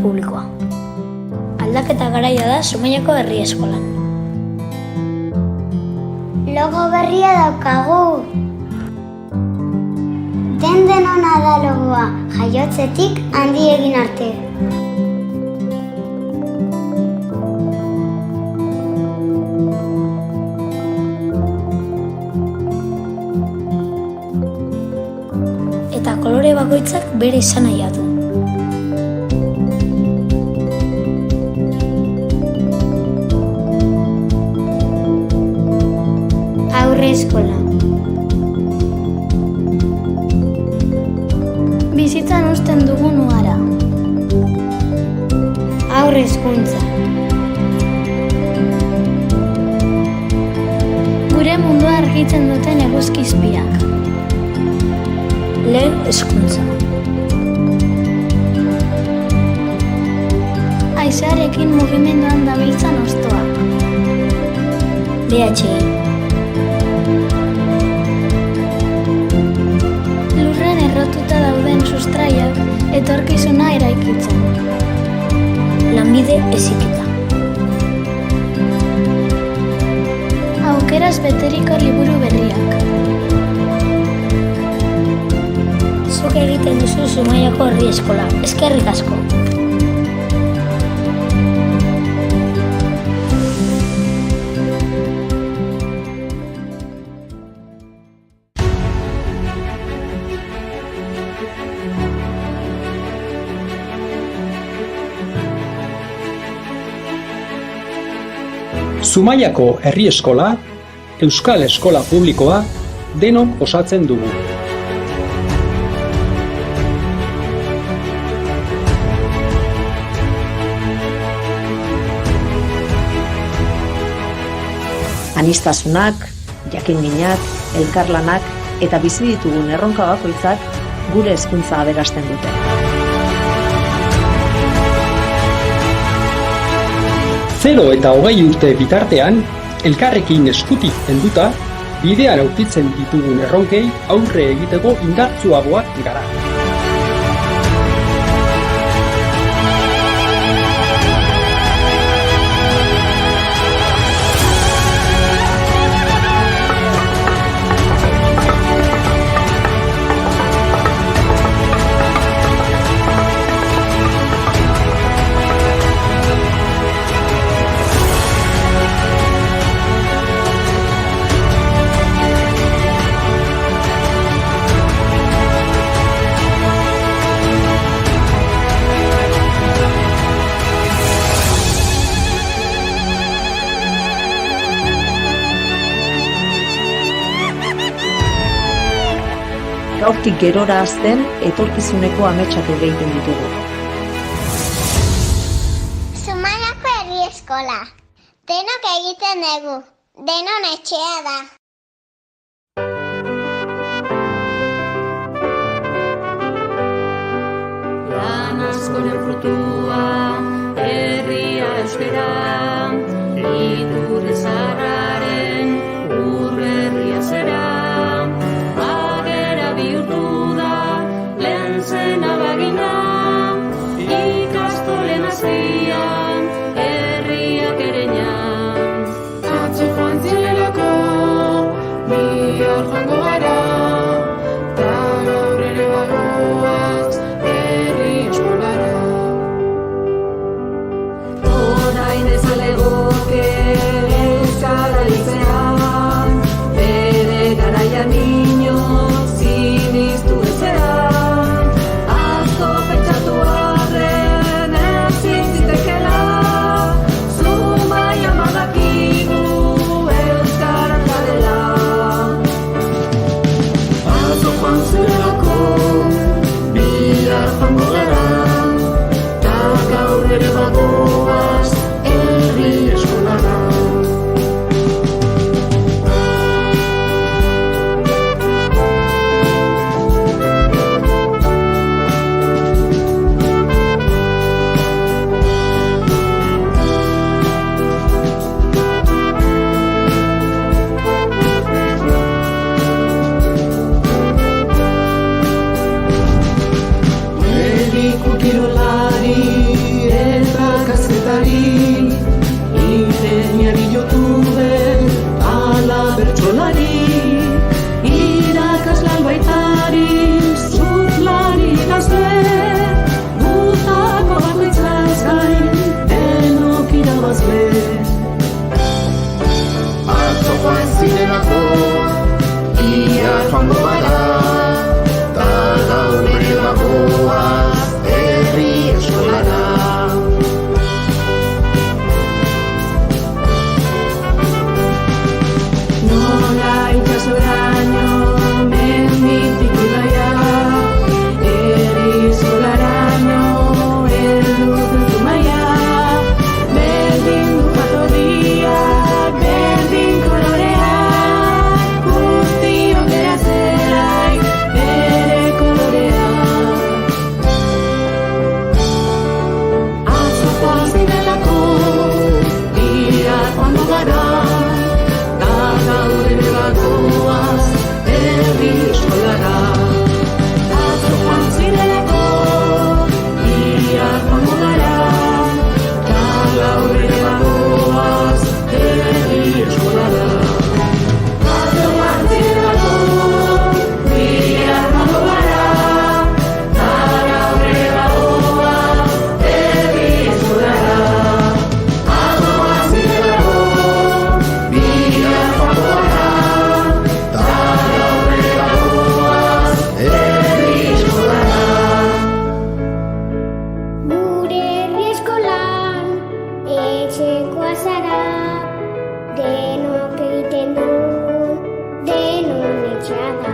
publikoa. Aldaketa garaia da Zumaiako herri eskolan. Logo berria daukagu. Den-denona da logoa, jaiotzetik handi egin arte. Eta kolore bakoitzak bere izanahia du. Aurre eskola. Bizitzan uzten dugun uara. Aurre hezkuntza. Gure mundua argitzen duten eguzki-izpiak. Lehen hezkuntza. Haizearekin mugimenduan dabiltzan hostoak. DHI. Lurren errotuta dauden sustraiak etorkizuna eraikitzen. Lanbide heziketa. Aukeraz beteriko liburu berriak. Zuk egiten duzu Zumaiako herri eskola. Eskerrik asko. Zumaiako herri eskola, euskal eskola publikoa, denok osatzen dugu. Aniztasunak, jakinminak, elkarlanak eta bizi ditugun erronka bakoitzak gure hezkuntza aberasten dute. Zero eta 20 urte bitartean, elkarrekin eskutik helduta, bidean aurkitzen ditugun erronkei aurre egiteko indartsuagoak gara. Gaurtik gerora hazten etorkizuneko ametsak egiten ditugu. Zumaiako herri eskola. Denok egiten dugu. Denon etxea da. Lan askoren frutua, herria euskera, iturri zaharraren urberria zera. Zena bagina, ikastolen azpian, herriak ereñan. Atzo joan zirelako, bihar joango gara, ta gaur ere bagoaz, herri eskolara. denon etxea da.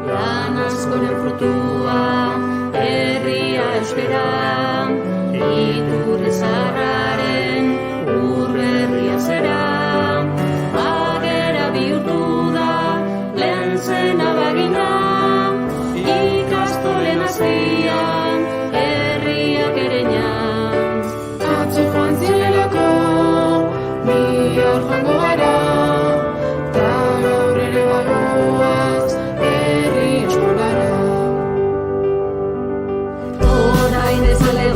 Lan askoren frutua, herria euskera, iturri zaharraren urberria zera. Agera bihurtu da, lehen zen abagina, ikastolen azpian, herriak ereñan. Atzo joan zinelako, bihar joango gara, ta gaur ere bagoaz, herri eskolara. Orain ez ale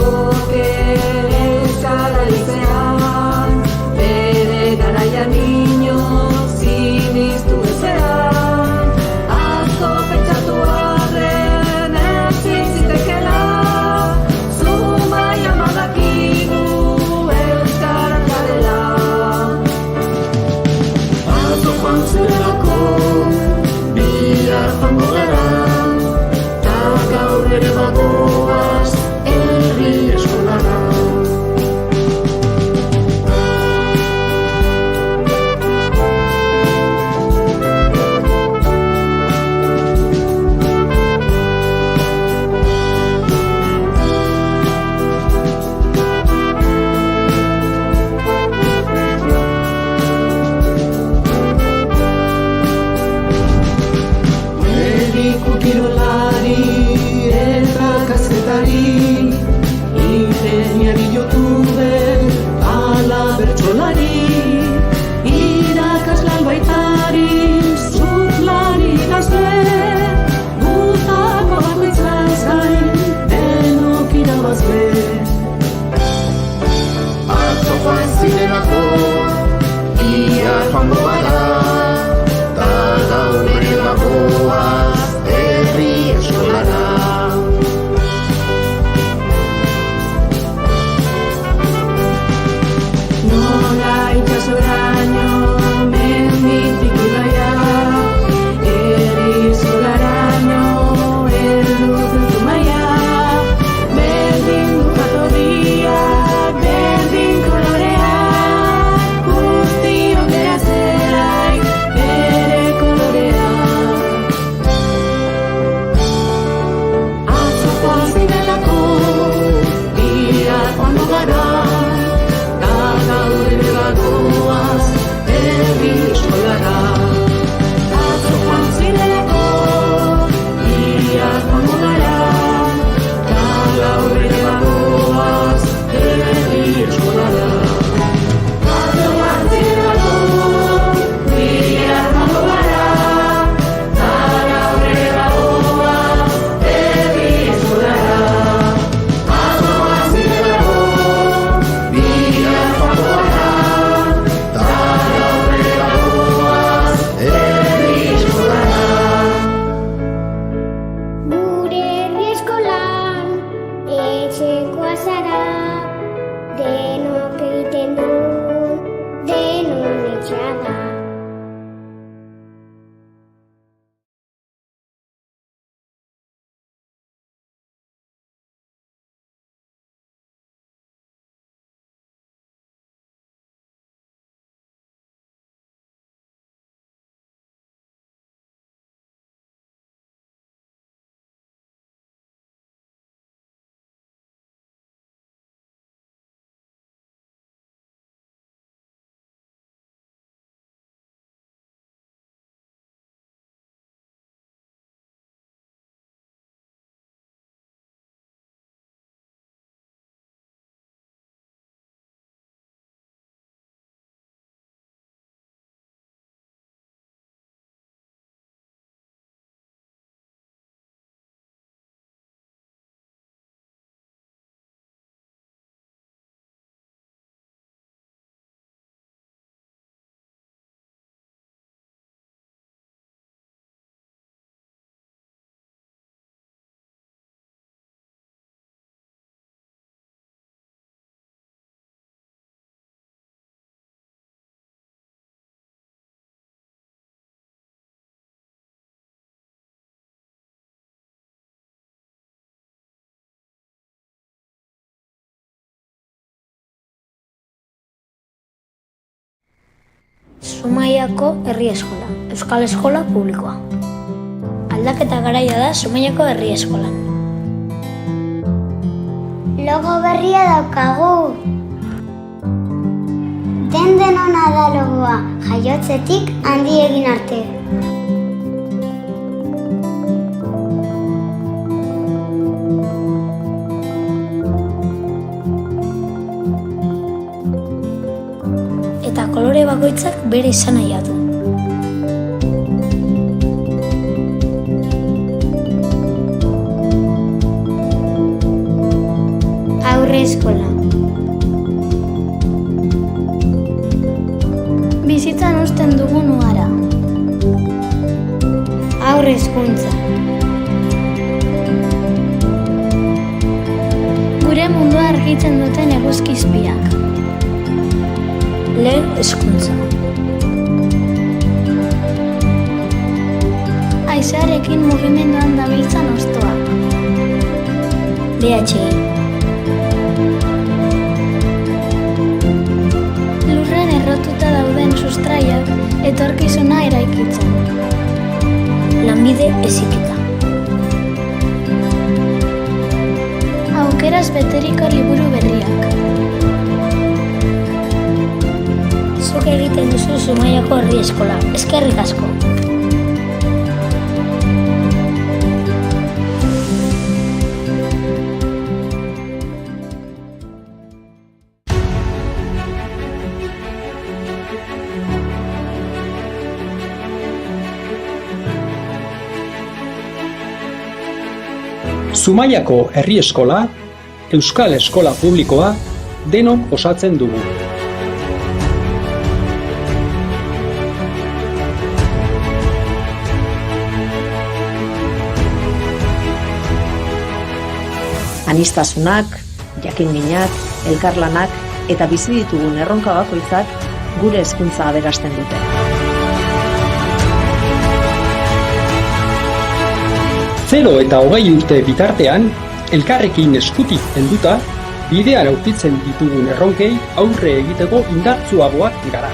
Zumaiako Herri Eskola, Euskal Eskola Publikoa. Aldaketa garaia da Zumaiako Herri Eskolan. Logo berria daukagu. Denona da logoa, jaiotzetik handi egin arte. Eta kolore bakoitzak bere izanahia du. Aurre eskola. Bizitzan uzten dugun uara. Aurre hezkuntza. Gure mundua argitzen duten eguzkizpiak. Lehen hezkuntza. Haizearekin mugimenduan dabiltzan hostoak. DHI. Lurren errotuta dauden sustraiak etorkizuna eraikitzen. Lanbide heziketa. Aukeraz beteriko liburu berriak. Zuk egiten duzu Zumaiako Herri Eskola. Eskerrik asko. Zumaiako Herri Eskola, Euskal Eskola Publikoa, denok osatzen dugu. Aniztasunak, jakinminak, elkarlanak eta bizi ditugun erronka bakoitzak gure hezkuntza aberasten dute. Zero eta 20 urte bitartean, elkarrekin eskutik helduta, bidean aurkitzen ditugun erronkei aurre egiteko indartsuagoak gara.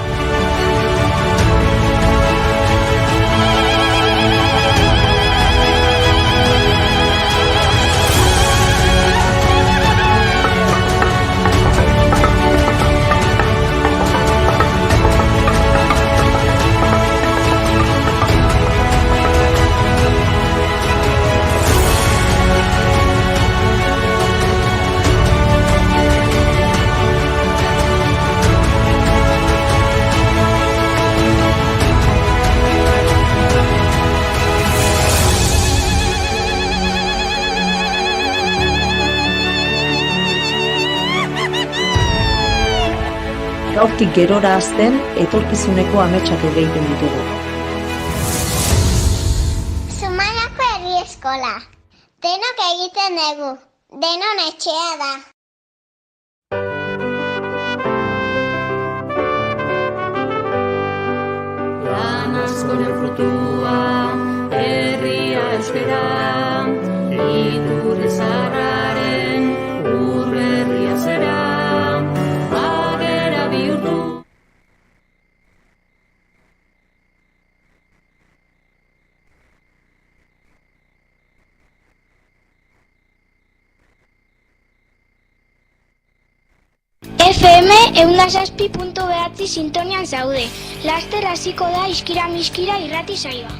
Gaurtik gerora hazten etorkizuneko ametsak egiten ditugu. Zumaiako Herri Eskola. Denok egiten dugu. Denon etxea da. Lan askoren frutua, herria euskera, iturri zaharraren ur berria zera. FM 106.9 sintonian zaude. Laster hasiko da Iskira-miskira irrati saioa.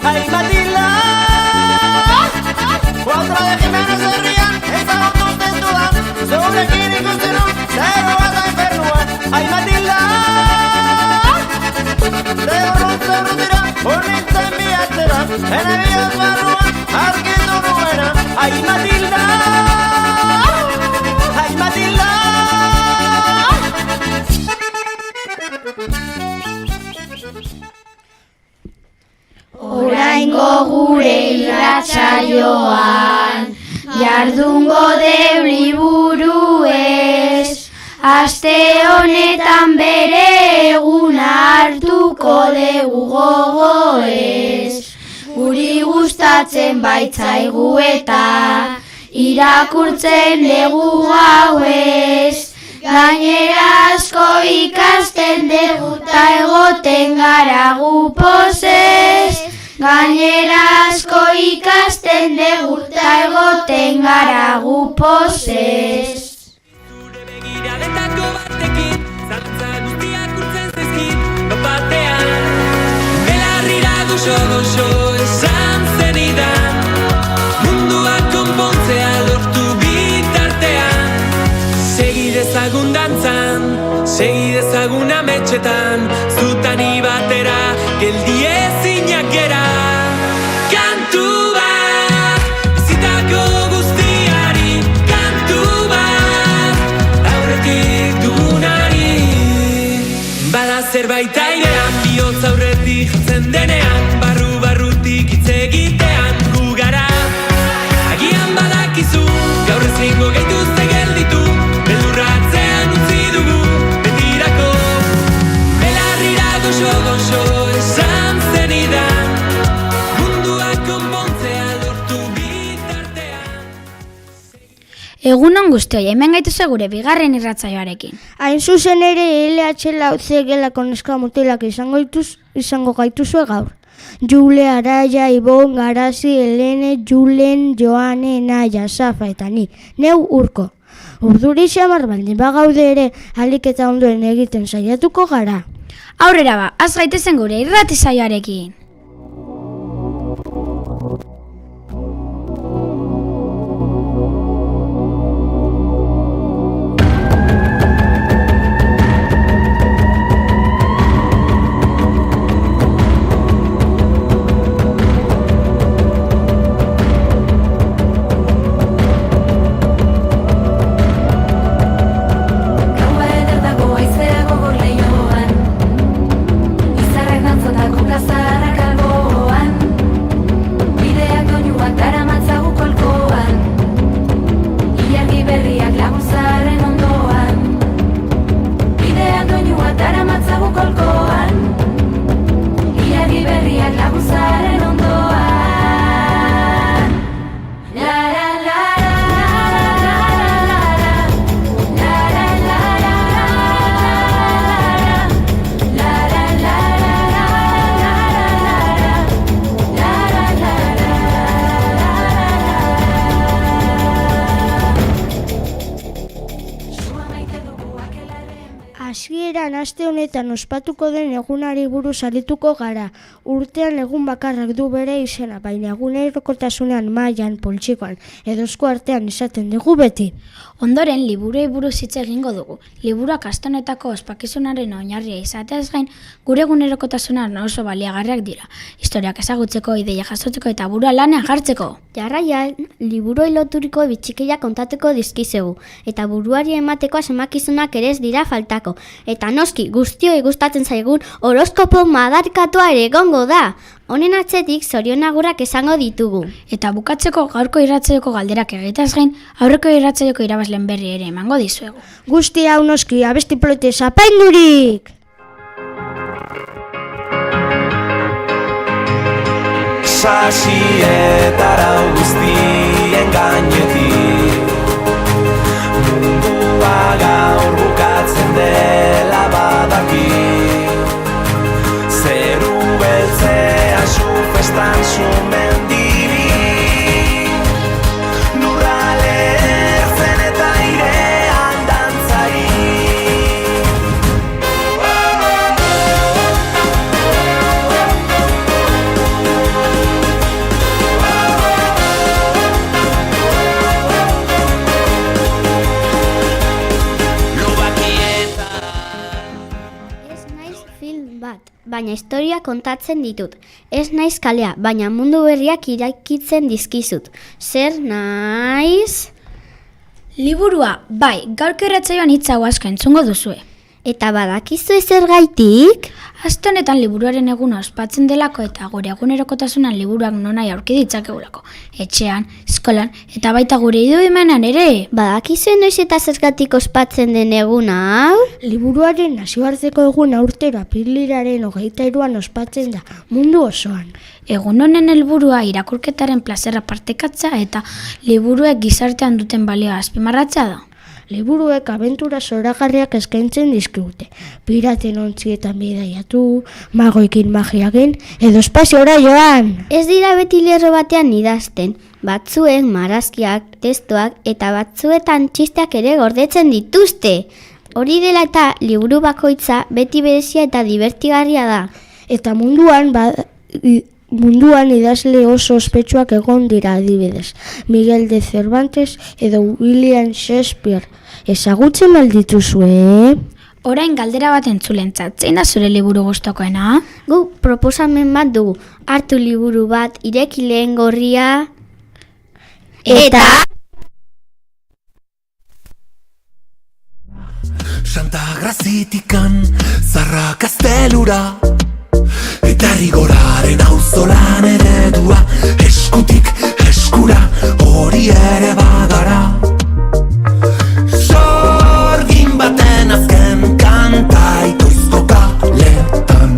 ¡Ay, Matilda! ¡Otra de Jiménez de Río! gurekin ikusten du, zero bat infernuan. Ai Matilda, zerru dira, hornintzen bihatzera, ene bihaz barruan, argitu nuena. Ai Matilda, ai Matilda. Oraingo gure irratsaioan jardungo deu liburuez, aste honetan bere eguna hartuko dugu gogoez. Guri gustatzen baitzaigu eta irakurtzen dugu gauez. Gainera asko ikasten dugu ta egoten gara gu pozez. Gainera asko ikasten dugu ta egoten gara gu pozez. Zure begiradetako batekin, zalantza guztiak urtzen zaizkit, batean. Belarrira goxo esan zenidan, mundua konpontzea lortu bitartean. Segi dezagun dantzan, segi dezagun ametxetan, zutani batera, geldi ezinak gera. Kantu bat, bizitako guztiari, kantu bat, aurretik dugunari. Bada zerbait airean, bihotz aurretik jatzen denean, barrutik hitz egitean gu gara. Agian badakizu, gaur ezingo gaituzte gelditu, beldurratzean utzi dugu betirako. Belarrira goxo esan zenidan, mundua konpontzea lortu bitartean. Egunon guztioi, hemen gaituzu gure bigarren irratsaioarekin. Hain zuzen ere LH Lautze gelako neska mutilak izango gaituzue gaur. Jule, Araia, Ibon, Garazi, Helene, Julen, Joane, Naia, Safa eta ni, neu Urko. Urduri xamar baldin bagaude ere, ahalik eta ondoen egiten saiatuko gara. Aurrera ba, az gaitezen gure irratisaioarekin. Hasieran aste honetan ospatuko den egunari buruz arituko gara. Urtean egun bakarrak du bere izena, baina egunerokotasunean, mailan, poltsikoan edo esku artean izaten dugu beti. Ondoren, liburuei buruz hitz egingo dugu. Liburuak aste honetako ospakizunaren oinarria izateaz gain, gure egunerokotasunean oso baliagarriak dira. Historiak ezagutzeko, ideia jasotzeko eta burua lanean jartzeko. Jarraian, liburuei loturiko bitxikeia kontatuko dizkizegu, eta buruari emateko asmakizunak ere ez dira faltako. Eta noski, guztioi gustatzen zaigun horoskopo madarkatua ere egongo da. Honen atzetik zorionagurak esango ditugu. Eta bukatzeko gaurko irratsaioko galderak egiteaz gain, aurreko irratsaioko irabazleen berri ere emango dizuegu. Guzti hau noski, abesti plote zapaindurik! Sasietara guztien gainetik mundua gaur bukatzen dela badaki zeru beltzea xufestan sumendiri lurrale ertzen eta airean dantzari. baina historia kontatzen ditut. Ez naiz kalea, baina mundu berriak iraikitzen dizkizut. Zer naiz? Liburua, bai, gaurko irratsaioan hitz hau asko entzungo duzue. Eta badakizu zergaitik? Aste honetan liburuaren eguna ospatzen delako eta gure egunerokotasunan liburuak nonai aurki ditzakegulako. Etxean, eskolan eta baita gure irudimenean ere. Badakizu noiz eta zergatik ospatzen den eguna hau? Liburuaren nazioarteko eguna urtero apirilaren 23an ospatzen da mundu osoan. Egun honen helburua irakurketaren plazera partekatza eta liburuek gizartean duten balioa azpimarratzea da. Liburuek abentura zoragarriak eskaintzen dizkigute. Piraten ontzietan bidaiatu, magoekin magiagen, edo espaziora joan. Ez dira beti lerro batean idazten. Batzuek marrazkiak, testuak eta batzuetan txisteak ere gordetzen dituzte. Hori dela eta liburu bakoitza beti berezia eta divertigarria da. Eta munduan idazle oso ospetsuak egon dira adibidez. Miguel de Cervantes edo William Shakespeare. Ezagutzen aldituzue? Orain galdera bat entzulentzat, zein da zure liburu gustokoena? Gu proposamen bat dugu. Hartu liburu bat, ireki lehen gorria. Eta... Santa Grazitikan zarra kastelura eta rigoraren auzolan eredua eskutik eskura hori ere bagara sorgin baten azken kanta ikoizko kaletan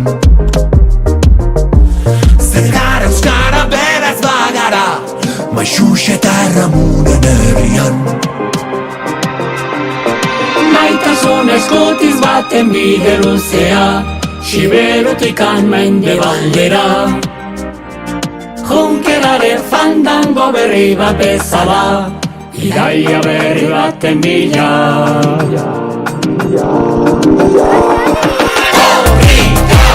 zer gara euskara beraz bagara maixux eta erramunen herrian Maitasun eskutiz baten bide luzea Siberutikan mendebaldera Junkeraren fandango berri bat bezala Iraia berri baten bila Horrika,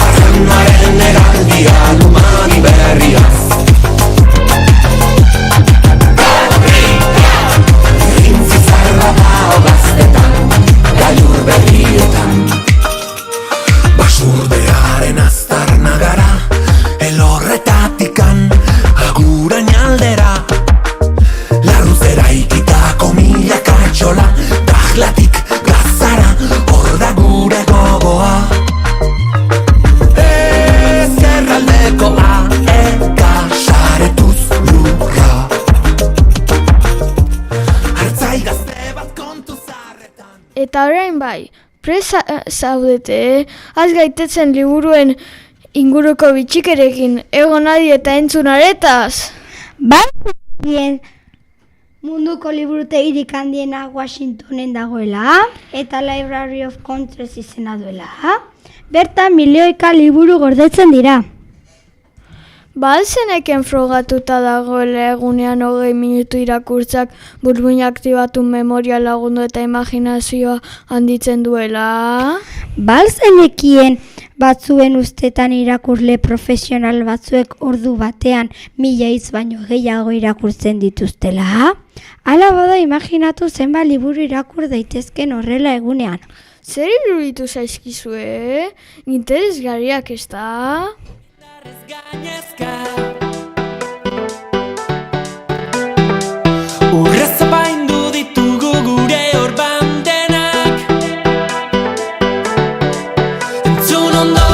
arranaren eraldia lumani berriaz Basurdearen aztarna gara elorretatikan agurain aldera larruzera ikitako milaka etxola Dahlatik gazara hor da gure gogoa Ezkerraldeko aeka saretuz lurra Hartzai gazte bat kontu zarretan Eta orain bai, presa zaudete, az gaitetzen liburuen inguruko bitxikerekin, egon adi eta entzun aretaz. Bien, munduko liburutegirik handiena Washingtonen dagoela, eta Library of Congress izena duela. Bertan milioika liburu gordetzen dira. Balzeneken frogatuta dagoela egunean 20 minutu irakurtzak burmuina aktibatu memoria lagundu eta imaginazioa handitzen duela? Balzenekien batzuen ustetan irakurle profesional batzuek ordu batean 1000 hitz baino gehiago irakurtzen dituztela? Hala bada imaginatu zenbat liburu irakur daitezken horrela egunean. Zer iruditu zaizkizue? Interesgarriak ez da? Urrez apaindu ditugu gure orban denak Entzun ondo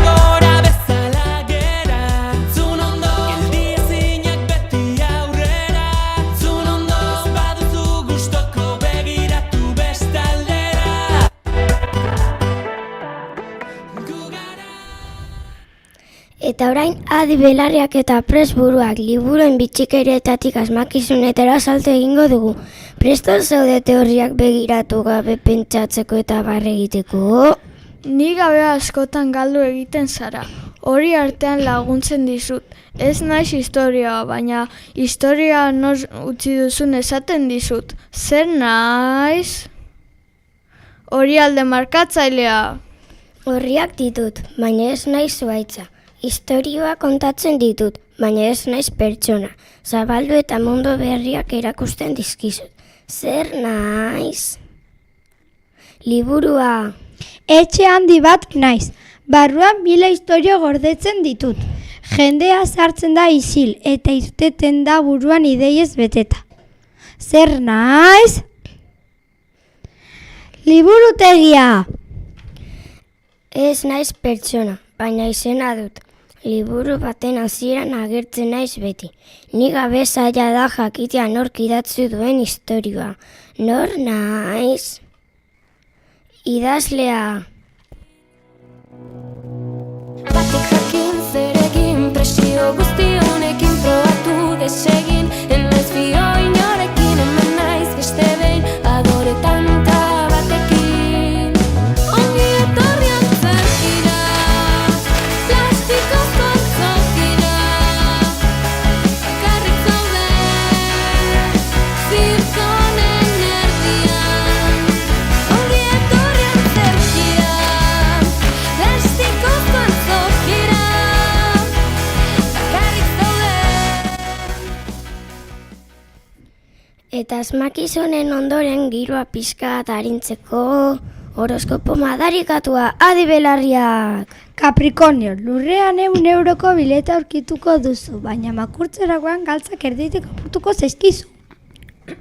Gora bezala gera Entzun ondo Geldi ezinak beti aurrera Entzun ondo Baduzu gustoko begiratu bestaldera Eta orain adi belarriak eta presburuak liburuen bitxikerietatik asmakizunetara salto egingo dugu. Presto zaude teoriak begiratu gabe pentsatzeko eta barre egiteko? Ni gabe askotan galdu egiten zara. Hori artean laguntzen dizut. Ez naiz historia, baina historia nor utzi duzun esaten dizut. Zer naiz? Hori alde markatzailea. Horriak ditut, baina ez naiz zuaitza. Historioa kontatzen ditut, baina ez naiz pertsona. Zabaldu eta mundu berriak erakusten dizkizut. Zer naiz? Liburua. Etxe handi bat naiz. Barruan 1000 istorio gordetzen ditut. Jendea sartzen da isil eta irteten da buruan ideiez beteta. Zer naiz? Liburutegia! Ez naiz pertsona, baina izena dut. Liburu baten hasieran agertzen naiz beti. Ni gabe zaila da jakitea nork idatzi duen istorioa. Nor naiz? Idazlea. Batek jakin zerekin, presio guzti honekin probatu desegin. Enaiz fio inorekin, hemen naiz beste behin, adore tanta batekin. Ongi etorriak zerkira, plastikozko zokira, bakarrik zaude, zirkonen erdian. Ongi etorriak zerkira, plastikozko zokira, bakarrik zaude. Eta asmakizunen ondoren giroa pixka arintzeko horoskopo madarikatua adi belarriak. Capricornio, lurrean 100 euroko bileta aurkituko duzu, baina makurtzerakoan galtzak erditik apurtuko zaizkizu.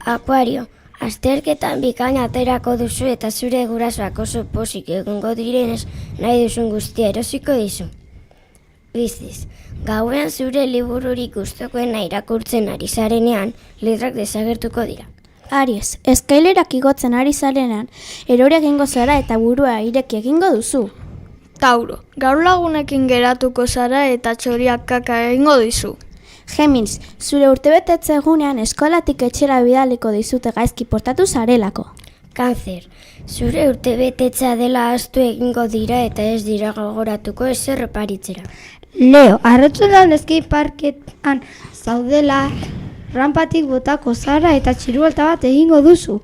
Akuario, azterketan bikaina aterako duzu eta zure gurasoak oso pozik egongo direnez nahi duzun guztia erosiko dizu. Piscis, gauean zure libururik gustokoena irakurtzen ari zarenean, letrak desagertuko dira. Aries, eskailerak igotzen ari zarenean, erore egingo zara eta burua ireki egingo duzu. Tauro, gaur lagunekin geratuko zara eta txoriak kaka egingo dizu. Geminis, zure urtebetetze egunean eskolatik etxera bidaliko dizute gaizki portatu zarelako. Cáncer, zure urtebetetza dela ahaztu egingo dira eta ez dira gogoratuko ezer oparitzera. Leo, arratsaldean eskei parketan zaudela, rampatik botako zara eta txiruelta bat egingo duzu.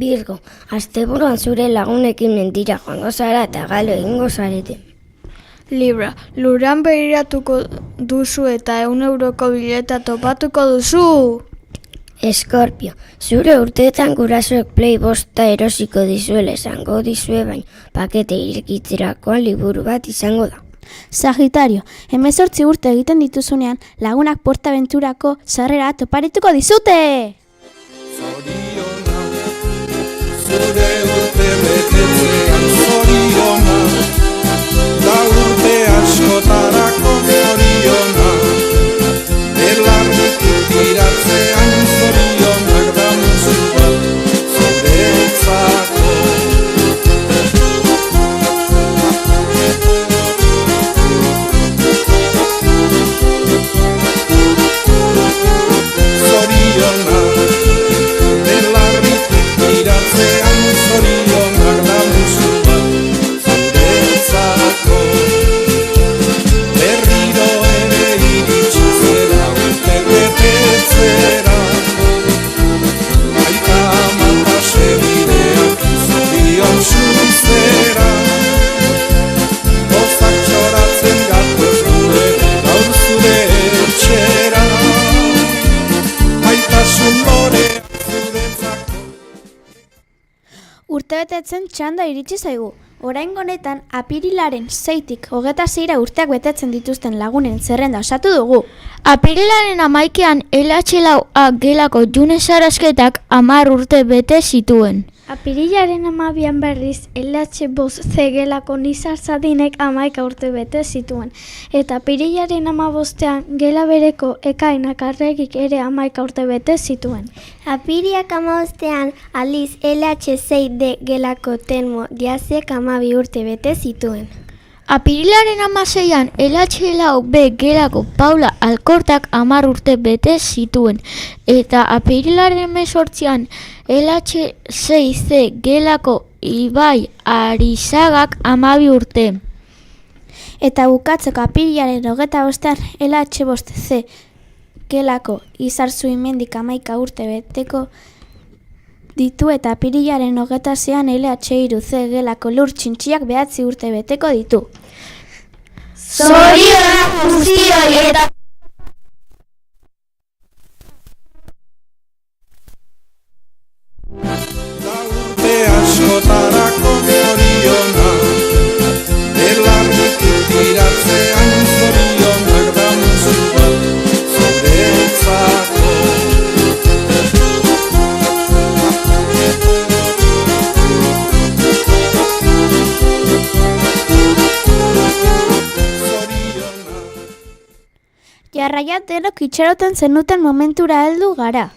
Virgo, asteburuan zure lagunekin mendira joango zara eta galo egingo zarete. Libra, lurrean begiratuko duzu eta 100 euroko bileta topatuko duzu. Eskorpio, zure urteetan gurasoek Play bosta erosiko dizuela esango dizue baina pakete irekitzerakoan liburu bat izango da. Sagitario, 18 urte egiten dituzunean lagunak PortAventurako sarrera toparituko dizute! Zure urte betetzean zoriona, da urte askotarako zoriona, belarrik tiratzean zorionak da musu bat zuretzako. Zoriona, belarrik tiratzean zorionak da musu bat zuretzako. Berriro ere iritsi zera urte betetzera, aita amata segideak zorion zuzera. Bozak txoratzen gatoz gure gaur zure etxera, aitasun loreak zuretzako. Urtebetetzen txanda iritsi zaigu. Oraingo honetan apirilaren 6tik 26 urteak betetzen dituzten lagunen zerrenda osatu dugu. Apirilaren 11an LH4 gelako June Sarasketak 10 urte bete zituen. Apirilaren 12an berriz LH5 gelako Nizar Zadinek 11 urte bete zituen. Eta apirilaren 15an gela bereko Ekainak Arregik ere 11 urte bete zituen. Apiriak 15an aliz LH6D gelako Telmo Diazek 12 urte bete zituen. Apirilaren 16an LH4B gelako Paula Alkortak 10 urte bete zituen. Eta apirilaren 18an LH6C gelako Ibai Arizagak 12 urte. Eta bukatzeko apirilaren 25an LH5C gelako Izarzuimendik 11 urte beteko ditu eta apirilaren 26an LH3C gelako Lur Txintxiak 9 urte beteko ditu. Zorionak guztioi eta Da urte askotarako zoriona, Jarraian denok itxaroten zenuten momentura heldu gara.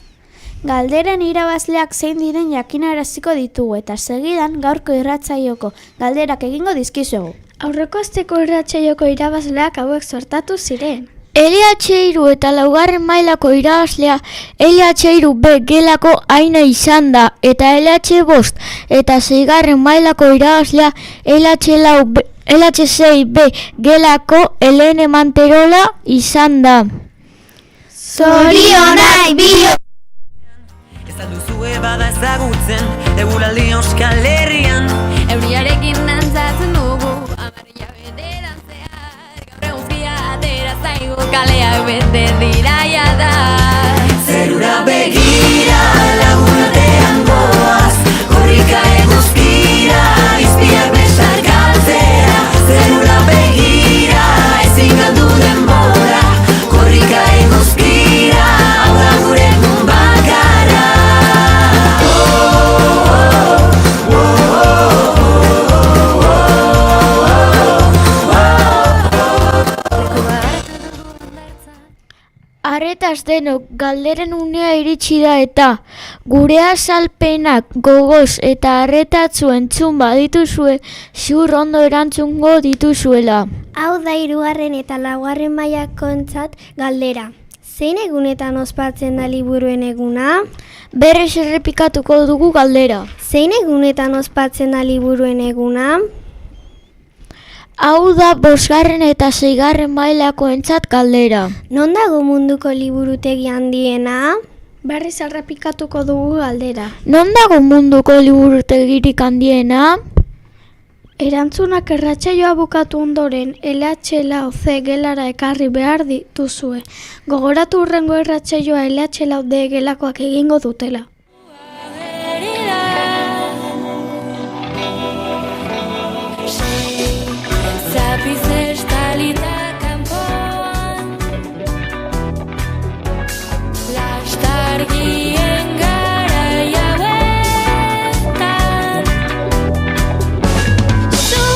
Galderen irabazleak zein diren jakinaraziko ditugu eta segidan gaurko irratsaioko galderak egingo dizkizuegu. Aurreko asteko irratsaioko irabazleak hauek sortatu ziren. LH3 eta laugarren mailako irabazlea LH3B gelako Aina izan da eta LH5 eta seigarren mailako irabazlea LH6B gelako Helene Manterola izan da. Zorionak bio! Ez alduzue bada ezagutzen, eguraldi Euskal Herrian. Euriarekin dantzatzen dugu, amarria beteran zehar. Gaur eguzkia atera zaigu, kaleak bete dira jada. Zerura begira, lagunatean goaz, korrika eguzkira, izpiak besar galtzera. Zerura begira, ezin galdu denbora, korrika eguzkira, hau da gure egun bakarra. Arretaz denok, galderen unea iritsi da eta gure azalpenak gogoz eta arretatzu entzun badituzue, ziur ondo erantzungo dituzuela. Hau da 3. eta 4. mailakoentzat galdera. Zein egunetan ospatzen da liburuen eguna? Berriz errepikatuko dugu galdera. Zein egunetan ospatzen da liburuen eguna? Hau da 5. eta 6. mailakoentzat galdera. Non dago munduko liburutegi handiena? Berriz errepikatuko dugu galdera. Non dago munduko liburutegirik handiena? Erantzunak irratsaioa bukatu ondoren LH4C gelara ekarri behar dituzue. Gogoratu hurrengo irratsaioa LH4D gelakoak egingo dutela. Zapiz estalita kanpoan, lastargien garai hauetan. Zu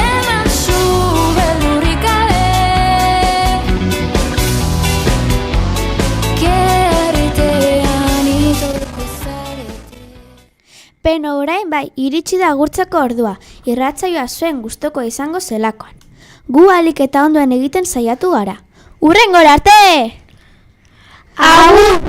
eman zu beldurrik gabe, gerritean itorko zarete. Beno orain bai, iritsi da agurtzeko ordua, irratsaioa zuen gustoko izango zelakoan. Gu ahalik eta ondoen egiten saiatu gara. Hurrengora arte! Agur!